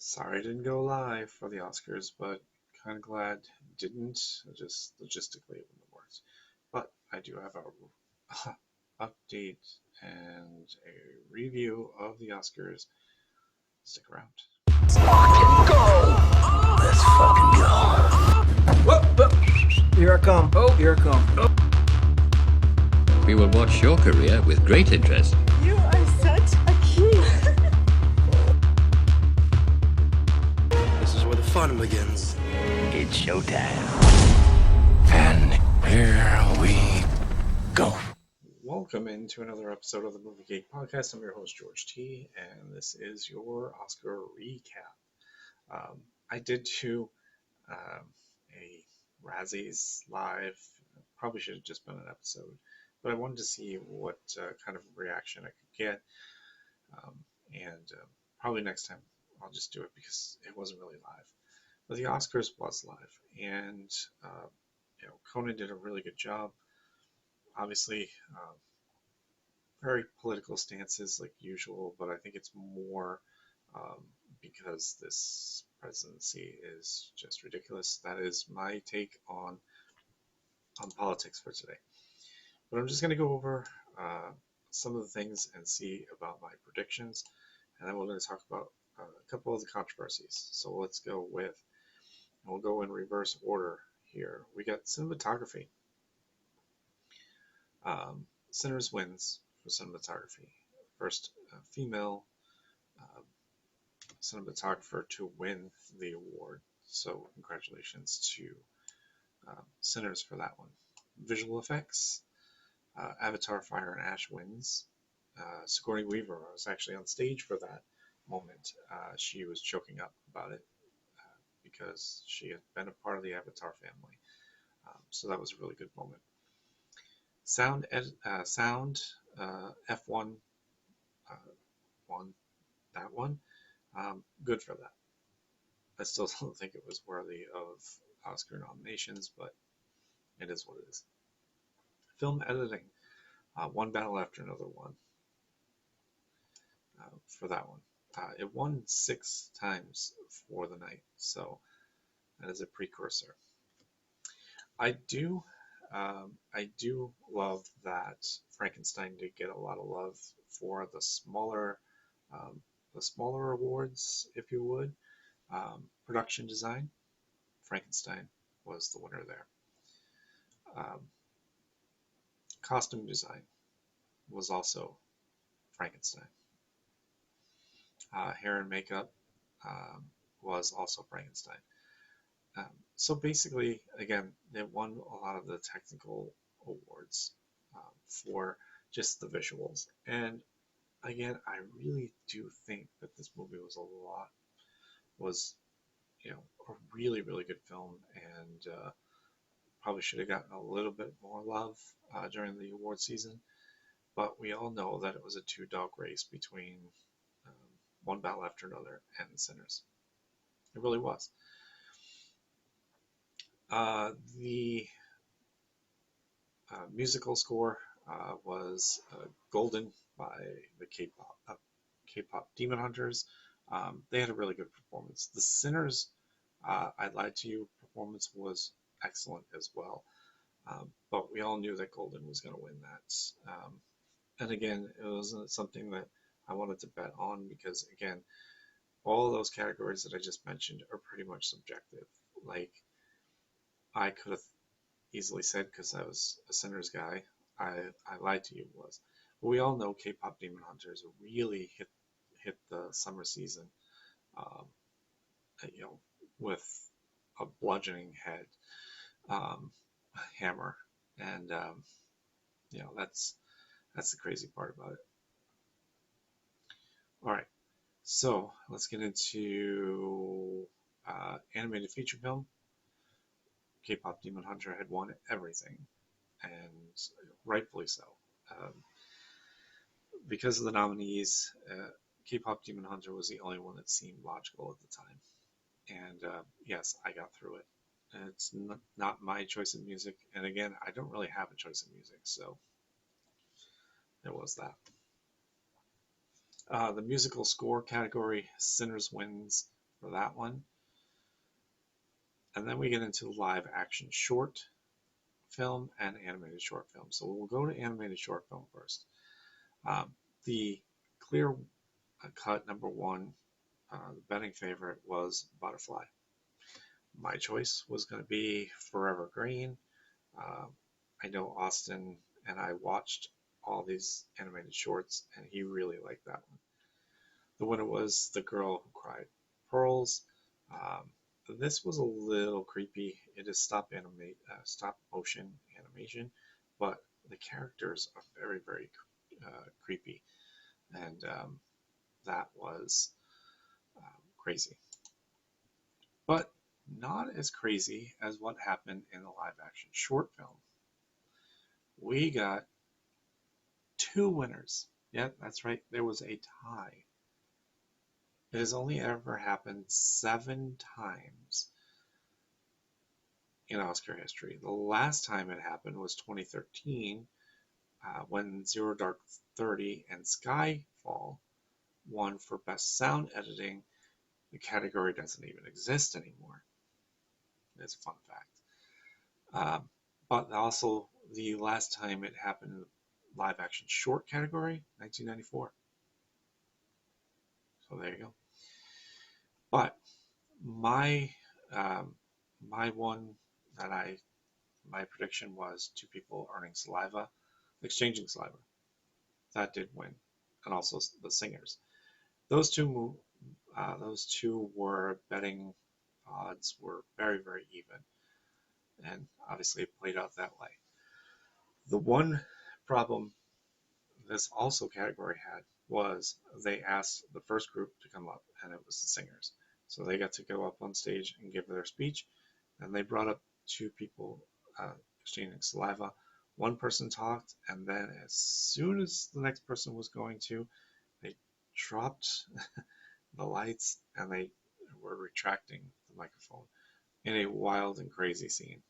Sorry I didn't go live for the Oscars, but kind of glad didn't. Just logistically it wouldn't have worked. But I do have a update and a review of the Oscars. Stick around. Let's fucking go. Whoa. Here I come. Here I come. We will watch your career with great interest. You are such a kid. This is where the fun begins. It's showtime. And here we go. Welcome into another episode of the Movie Geek Podcast. I'm your host George T, and this is your Oscar recap. I did do a Razzies live. Probably should have just been an episode, but I wanted to see what kind of reaction I could get, and probably next time I'll just do it because it wasn't really live. But the Oscars was live, and Conan did a really good job. Obviously, very political stances like usual, but I think it's more because this presidency is just ridiculous. That is my take on politics for today. But I'm just going to go over some of the things and see about my predictions, and then we're going to talk about a couple of the controversies. So let's go with, and we'll go in reverse order here. We got cinematography. Sinners wins for cinematography. First female cinematographer to win the award. So congratulations to Sinners for that one. Visual effects. Avatar Fire and Ash wins. Sigourney Weaver was actually on stage for that moment. She was choking up about it because she had been a part of the Avatar family. So that was a really good moment. Sound F1 won that one. Good for that. I still don't think it was worthy of Oscar nominations, but it is what it is. Film editing, one battle after another one for that one. It won 6 times for the night, so that is a precursor. I do love that Frankenstein did get a lot of love for the smaller awards, if you would. Production design, Frankenstein was the winner there. Costume design was also Frankenstein. Hair and makeup was also Frankenstein. So basically, again, they won a lot of the technical awards for just the visuals. And again, I really do think that this movie was a really, really good film, and probably should have gotten a little bit more love during the award season. But we all know that it was a two-dog race between One Battle After Another and Sinners. It really was. The musical score was Golden by the K-pop Demon Hunters. They had a really good performance. The Sinners, I Lied to You performance was excellent as well. But we all knew that Golden was going to win that. And again, it wasn't something that I wanted to bet on because, again, all of those categories that I just mentioned are pretty much subjective. Like, I could have easily said, because I was a Sinners guy, I Lied to You was. But we all know K-pop Demon Hunters really hit the summer season, with a bludgeoning head hammer, and that's the crazy part about it. All right, so let's get into animated feature film. K-pop Demon Hunter had won everything, and rightfully so. Because of the nominees, K-pop Demon Hunter was the only one that seemed logical at the time. And yes, I got through it. And it's not my choice of music, and again, I don't really have a choice of music, so there was that. The musical score category, Sinners wins for that one. And then we get into live action short film and animated short film. So we'll go to animated short film first. The clear cut number one, the betting favorite was Butterfly. My choice was going to be Forever Green. I know Austin and I watched all these animated shorts, and he really liked that one. The winner was The Girl Who Cried Pearls. This was a little creepy. It is stop motion animation, but the characters are very, very creepy, and that was crazy. But not as crazy as what happened in the live action short film. We got 2 winners. Yeah, that's right, there was a tie. It has only ever happened 7 times in Oscar history. The last time it happened was 2013, when Zero Dark 30 and Skyfall won for Best Sound Editing. The category doesn't even exist anymore. It's a fun fact. But also, the last time it happened in the live action short category, 1994. So there you go. But my my prediction was 2 people earning saliva, exchanging saliva. That did win, and also the singers. Those two were betting odds were very, very even, and obviously it played out that way. The one problem this also category had was they asked the first group to come up, and it was the singers. So they got to go up on stage and give their speech, and they brought up 2 people exchanging saliva. One person talked, and then as soon as the next person was going to, they dropped the lights and they were retracting the microphone in a wild and crazy scene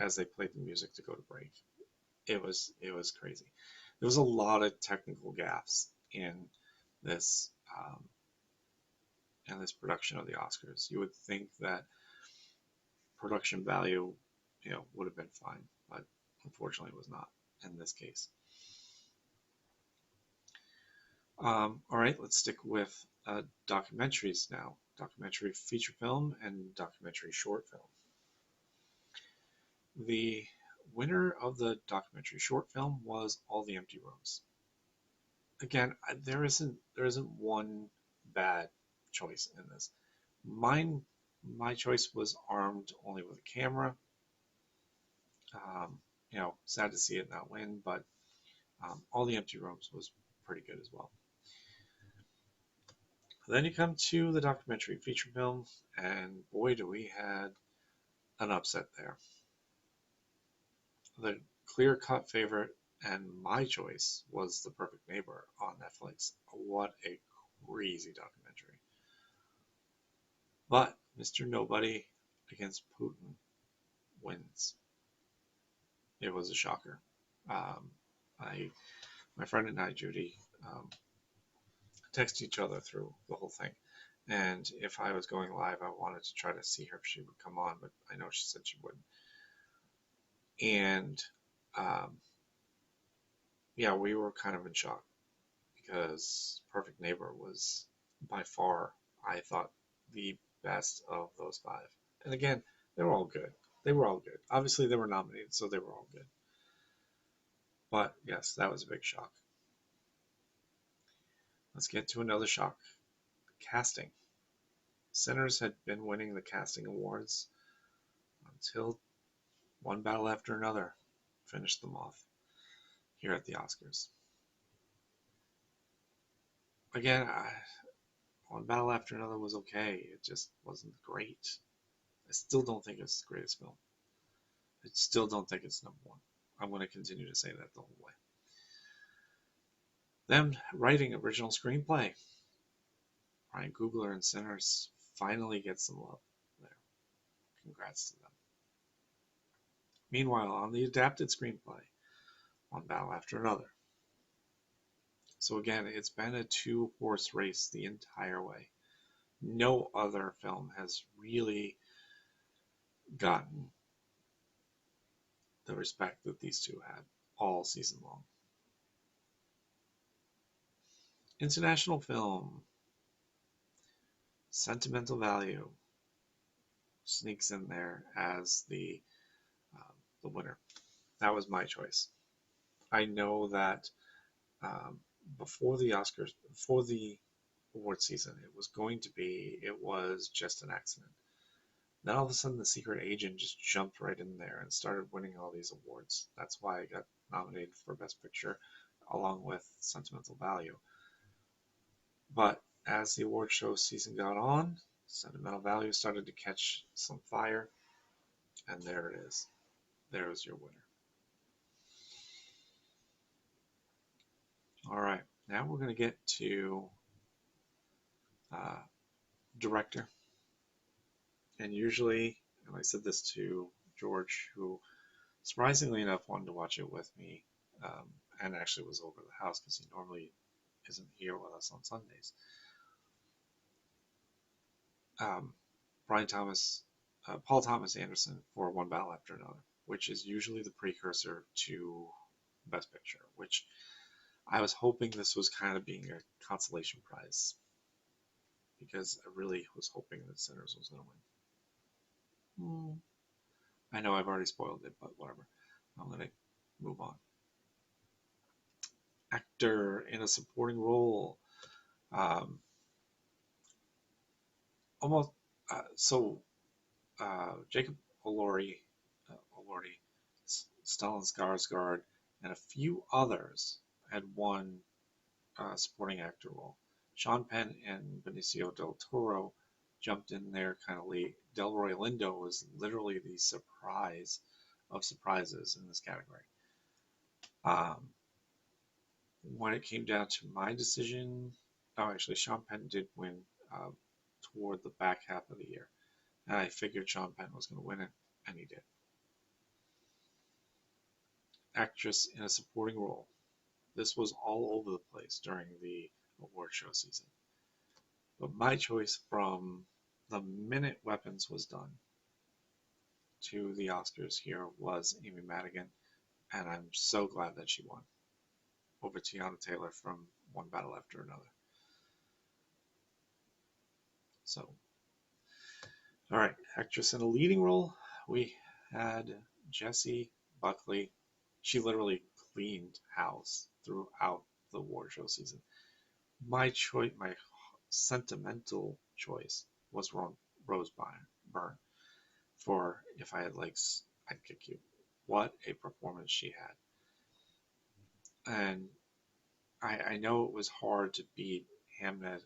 as they played the music to go to break. It was crazy. There was a lot of technical gaffes in this production of the Oscars. You would think that production value, would have been fine, but unfortunately it was not in this case. All right, let's stick with documentaries now. Documentary feature film and documentary short film. The winner of the documentary short film was All the Empty Rooms. Again, there isn't one bad choice in this. My choice was Armed Only with a Camera. Sad to see it not win, but All the Empty Rooms was pretty good as well. Then you come to the documentary feature film, and boy, do we had an upset there. The clear-cut favorite and my choice was The Perfect Neighbor on Netflix. What a crazy documentary. But Mr. Nobody against Putin wins. It was a shocker. My friend and I, Judy, text each other through the whole thing. And if I was going live, I wanted to try to see her if she would come on, but I know she said she wouldn't. And we were kind of in shock because Perfect Neighbor was by far, I thought, the best of those 5. And again, they were all good. Obviously, they were nominated, so they were all good. But yes, that was a big shock. Let's get to another shock. Casting. Sinners had been winning the casting awards until One Battle After Another finished them off here at the Oscars. Again, One Battle After Another was okay. It just wasn't great. I still don't think it's the greatest film. I still don't think it's number 1. I'm going to continue to say that the whole way. Them writing original screenplay. Ryan Coogler and Sinners finally get some love there. Congrats to them. Meanwhile, on the adapted screenplay, One Battle After Another. So again, it's been a 2-horse race the entire way. No other film has really gotten the respect that these two had all season long. International film, Sentimental Value sneaks in there as the winner. That was my choice. I know that before the Oscars, before the award season, it was just an accident. Then all of a sudden, The Secret Agent just jumped right in there and started winning all these awards. That's why I got nominated for Best Picture along with Sentimental Value. But as the award show season got on, Sentimental Value started to catch some fire, and there it is. There is your winner. All right, now we're going to get to director. And usually, and I said this to George, who surprisingly enough wanted to watch it with me, and actually was over the house because he normally isn't here with us on Sundays. Paul Thomas Anderson for One Battle After Another, which is usually the precursor to Best Picture, which I was hoping this was kind of being a consolation prize, because I really was hoping that Sinners was going to win. I know I've already spoiled it, but whatever. I'm going to move on. Actor in a supporting role. Jacob Elordi, Stellan Skarsgård, and a few others had won supporting actor role. Sean Penn and Benicio del Toro jumped in there kind of late. Delroy Lindo was literally the surprise of surprises in this category. When it came down to my decision, actually Sean Penn did win toward the back half of the year. And I figured Sean Penn was going to win it, and he did. Actress in a supporting role. This was all over the place during the award show season. But my choice from the minute Weapons was done to the Oscars here was Amy Madigan, and I'm so glad that she won over Teyana Taylor from One Battle After Another. So, all right, actress in a leading role, we had Jessie Buckley. She literally cleaned house throughout the award show season. My sentimental choice was Rose Byrne for If I Had Legs, I'd Kick You. What a performance she had. And I know it was hard to beat Hamnet.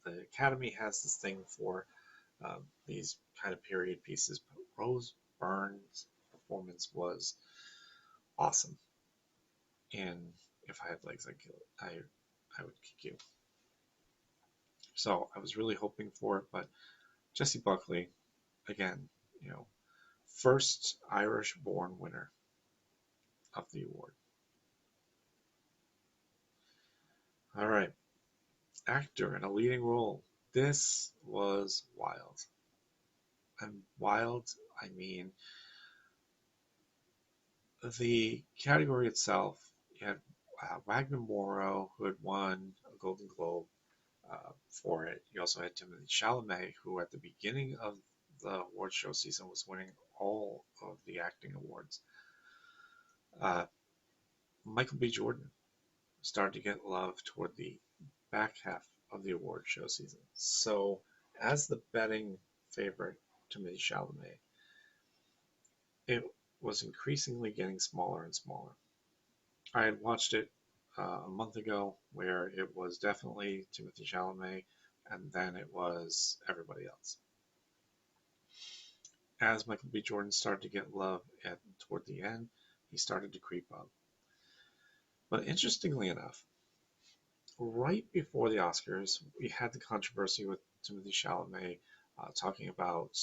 The Academy has this thing for these kind of period pieces, but Rose Byrne's performance was awesome. And If I Had Legs, I would kick you. So I was really hoping for it, but Jessie Buckley, again, first Irish-born winner of the award. All right, actor in a leading role. This was wild. And wild, I mean, the category itself, you had Wagner Moura, who had won a Golden Globe for it. You also had Timothée Chalamet, who at the beginning of the award show season was winning all of the acting awards. Michael B. Jordan started to get love toward the back half of the award show season. So, as the betting favorite, Timothée Chalamet, it was increasingly getting smaller and smaller. I had watched it a month ago, where it was definitely Timothée Chalamet, and then it was everybody else. As Michael B. Jordan started to get love toward the end, he started to creep up. But interestingly enough, right before the Oscars, we had the controversy with Timothée Chalamet talking about,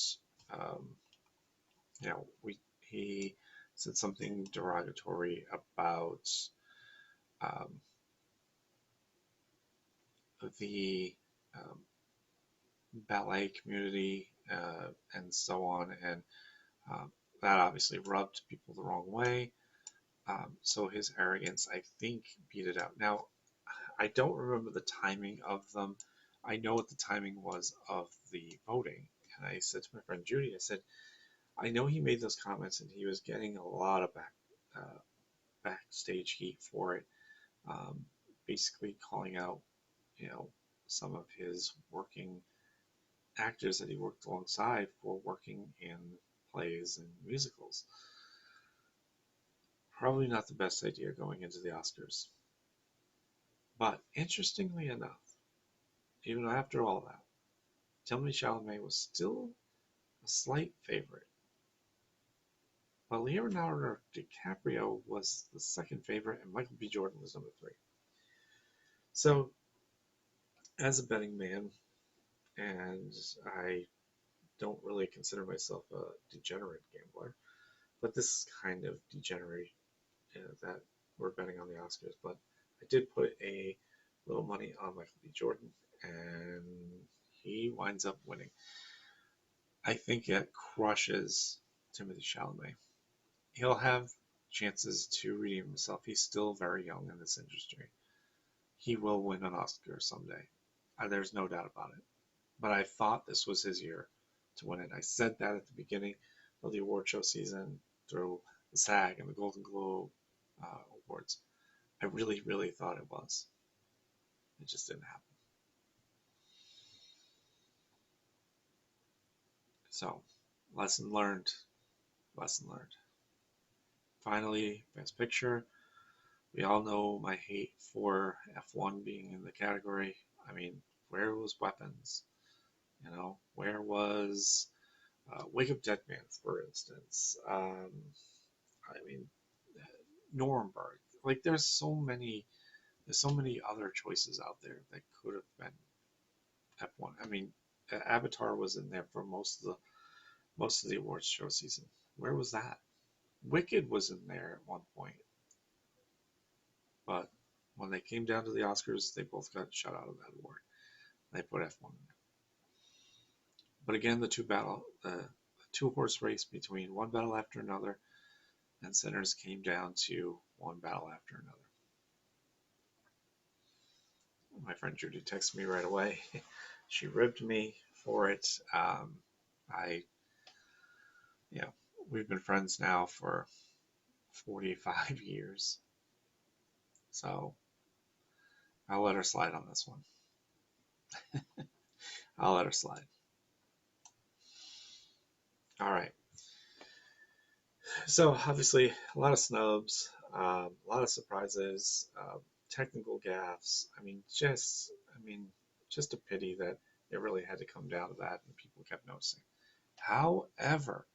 he said something derogatory about the ballet community and so on, and that obviously rubbed people the wrong way. So his arrogance, I think, beat it out. Now, I don't remember the timing of them. I know what the timing was of the voting. And I said to my friend Judy, I said, I know he made those comments and he was getting a lot of backstage heat for it, um, basically calling out, you know, some of his working actors that he worked alongside for working in plays and musicals. Probably not the best idea going into the Oscars. But interestingly enough, even after all that, Timothée Chalamet was still a slight favorite. But Leonardo DiCaprio was the second favorite, and Michael B. Jordan was number 3. So, as a betting man, and I don't really consider myself a degenerate gambler, but this is kind of degenerate that we're betting on the Oscars. But I did put a little money on Michael B. Jordan, and he winds up winning. I think it crushes Timothée Chalamet. He'll have chances to redeem himself. He's still very young in this industry. He will win an Oscar someday. There's no doubt about it. But I thought this was his year to win it. I said that at the beginning of the award show season through the SAG and the Golden Globe awards. I really, really thought it was. It just didn't happen. So, lesson learned. Lesson learned. Finally, Best Picture. We all know my hate for F1 being in the category. I mean, where was Weapons? You know, where was Wake Up Dead Man, for instance? I mean, Nuremberg. Like, there's so many other choices out there that could have been F1. I mean, Avatar was in there for most of the awards show season. Where was that? Wicked was in there at one point, but when they came down to the Oscars, they both got shut out of that award. They put F1 in there. But again, the two-horse race between One Battle After Another and Sinners came down to One Battle After Another. My friend Judy texted me right away. She ribbed me for it. We've been friends now for 45 years. So I'll let her slide on this one. I'll let her slide. All right. So obviously a lot of snubs, a lot of surprises, technical gaffes. I mean, just a pity that it really had to come down to that, and people kept noticing. However,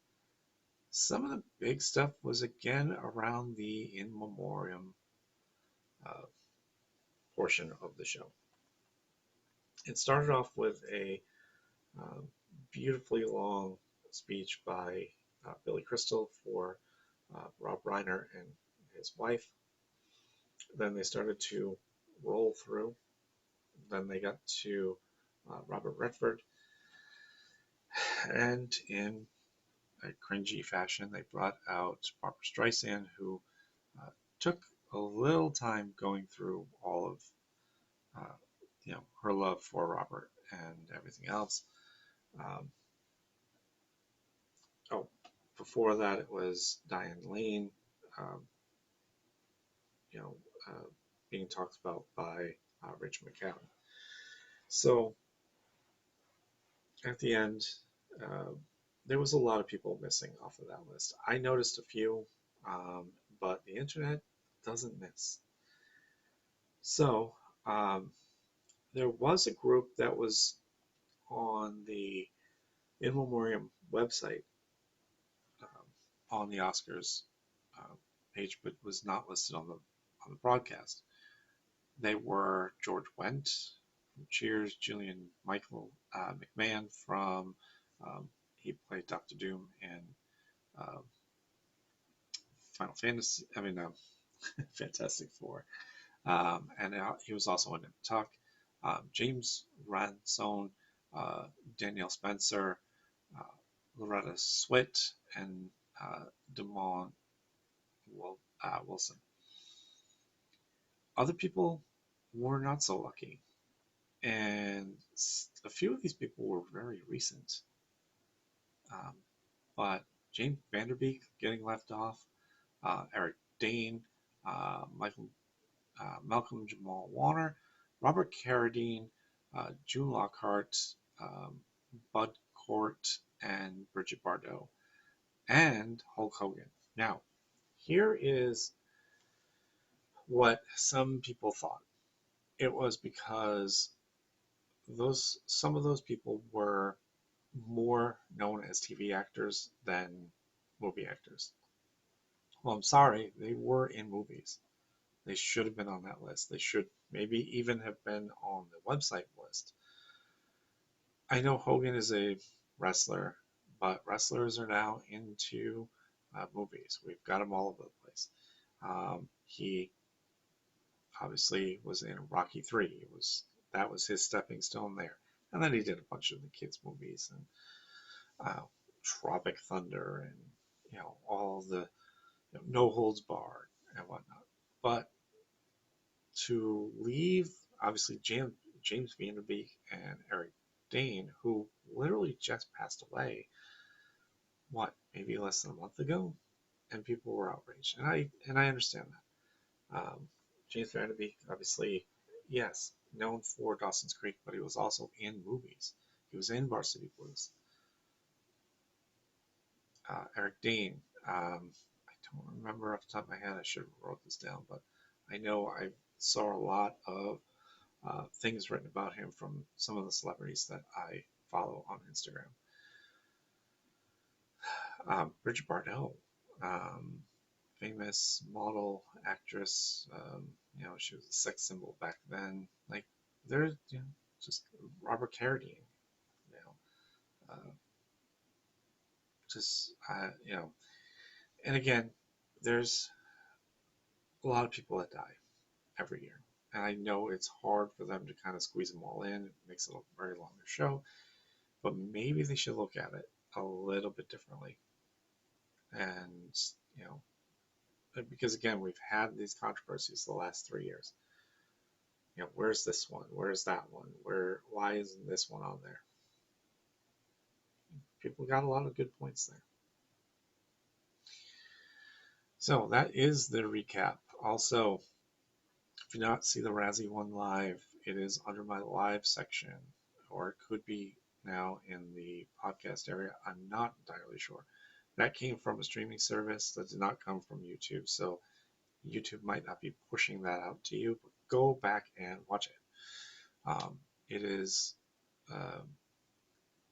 some of the big stuff was again around the in memoriam portion of the show. It started off with a beautifully long speech by Billy Crystal for Rob Reiner and his wife. Then they started to roll through. Then they got to Robert Redford. And in a cringy fashion, they brought out Barbra Streisand, who took a little time going through all of her love for Robert and everything else. Before that, it was Diane Lane, being talked about by Rich McCown. So at the end, there was a lot of people missing off of that list. I noticed a few, but the internet doesn't miss. So there was a group that was on the In Memoriam website on the Oscars page, but was not listed on the broadcast. They were George Wendt from Cheers, Julian Michael McMahon from he played Doctor Doom in Fantastic Four, and he was also in Talk. James Ransone Danielle Spencer, Loretta Swit, and Damon Wilson. Other people were not so lucky, and a few of these people were very recent. But James Van Der Beek getting left off, Eric Dane, Malcolm Jamal Warner, Robert Carradine, June Lockhart, Bud Cort, and Bridget Bardot, and Hulk Hogan. Now, here is what some people thought. It was because some of those people were more known as TV actors than movie actors. Well, I'm sorry, they were in movies. They should have been on that list. They should maybe even have been on the website list. I know Hogan is a wrestler, but wrestlers are now into movies. We've got them all over the place. He obviously was in Rocky III. That was his stepping stone there. And then he did a bunch of the kids' movies and Tropic Thunder and all the No Holds Barred and whatnot. But to leave, obviously James Van Der Beek and Eric Dane, who literally just passed away, maybe less than a month ago, and people were outraged, and I understand that. James Van Der Beek, obviously, yes, known for Dawson's Creek, but he was also in movies. He was in Varsity Blues. Eric Dane, I don't remember off the top of my head. I should have wrote this down, but I know I saw a lot of things written about him from some of the celebrities that I follow on Instagram. Bridget Bardot, famous model, actress. She was a sex symbol back then. Like, there's just Robert Carradine. And again, there's a lot of people that die every year. And I know it's hard for them to kind of squeeze them all in. It makes it a very longer show. But maybe they should look at it a little bit differently. And, because again, we've had these controversies the last 3 years. Where's this one? Where's that one? Why isn't this one on there? People got a lot of good points there. So that is the recap. Also, if you not see the Razzie one live, it is under my live section, or it could be now in the podcast area. I'm not entirely sure. That came from a streaming service that did not come from YouTube, so YouTube might not be pushing that out to you, but go back and watch it. It is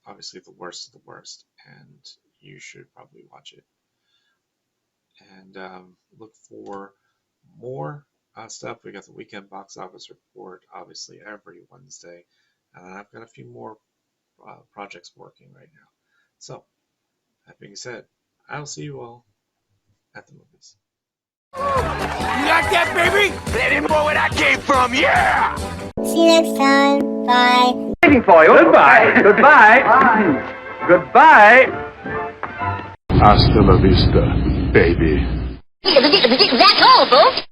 obviously the worst of the worst, and you should probably watch it. And look for more stuff. We got the weekend box office report, obviously, every Wednesday. And I've got a few more projects working right now. So, that being said, I'll see you all at the movies. You like that, baby? Let him know where I came from, yeah! See you next time. Bye. Waiting for you. Goodbye. Goodbye. Bye. Goodbye. Hasta la vista, baby. That's all, folks.